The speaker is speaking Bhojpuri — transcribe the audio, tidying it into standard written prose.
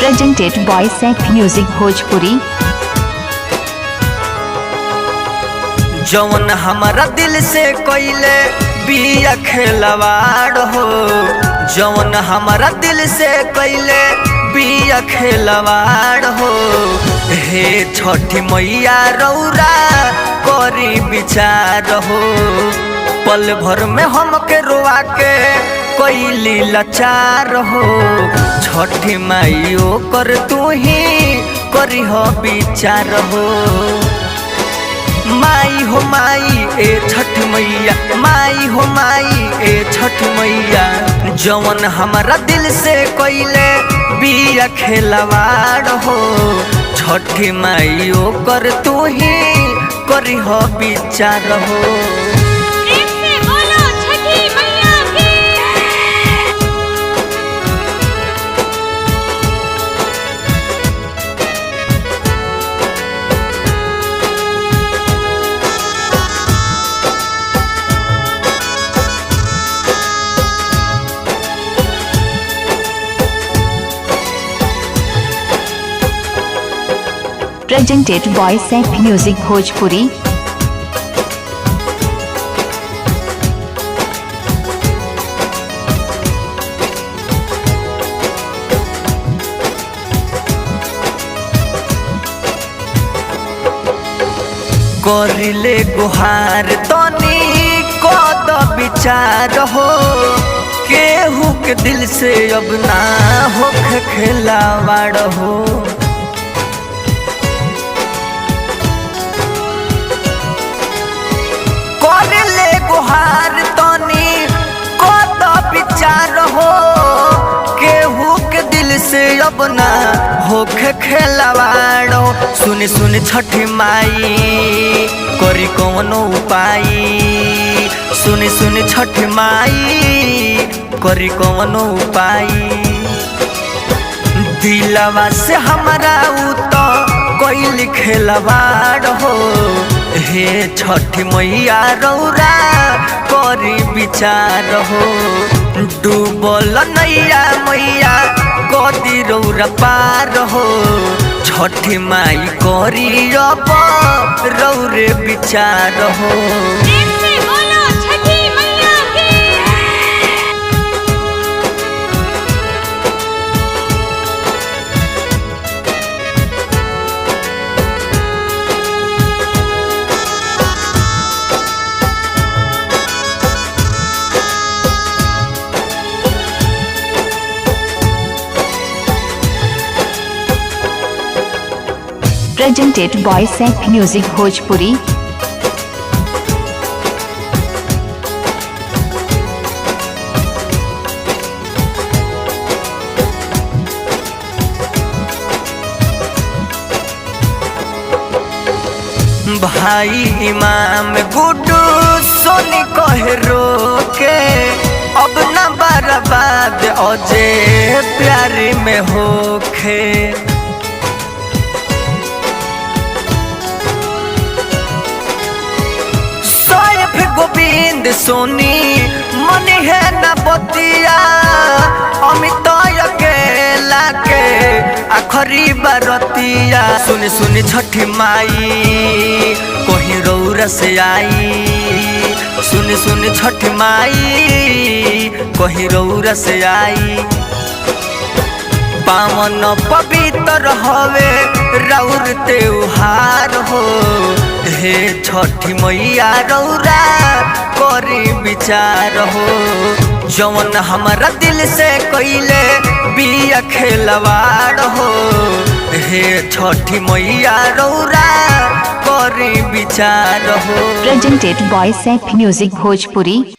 presented by Sec Music Bhojpuri। जौन हमारा दिल से कोइले बिया खेलवाड़ हो, जौन हमारा दिल से कोइले बिया खेलवाड़ हो। हे छठी मैया रौरा करी विचार हो, पल भर में हमके रोआ के कोइली लाचार हो। छठी माई कर तू ही करी हो विचार हो। माई हो माई ए छठ मैया, माई हो माई ए छठ मैया। जौन हमारा दिल से कोइले बिया खेलवाड़ हो, छठी माई कर तू ही करी हो विचार हो। Presented by Sec Music Bhojpuri। करिले गुहार तनी कद विचार हो, केहू के दिल से अब ना हो खेलावाड़ हो। करिले गुहार तनी कद विचार हो, केहू के दिल से अब ना हो खेलावाड़। सुन सुन छठी माई करी कौनो उपाय, सुन सुन छठी माई करी कौनो उपाय। दिलवा से हमारा उ तो कोई खेलवाड़ हो। हे छठी मैया रौरा करी विचार हो, डूबल नैया मैया कदी रौरा पार हो। छठी माई करी अब रौरे विचार हो। Presented by Sec Music Bhojpuri। भाई इमाम गुड्डू सोनी कहे रोके, अब न बर्बाद औजे प्यार में होखे। गोविंद सोनी मनी है न बतिया, अमित अकेला के आखरी बरतिया। सुन सुन छठी माई कहीं रौरा से आई, सुन सुन छठी माई कहीं रौरा से आई। पावन पवित्र हवे रौर त्योहार हो। हे छठी मैया रौरा करी विचार हो, जौन हमारा दिल से कोइले बिया खेलवाड़ हो। हे छठी मैया रौरा करी विचार हो। Presented by Sec Music Bhojpuri।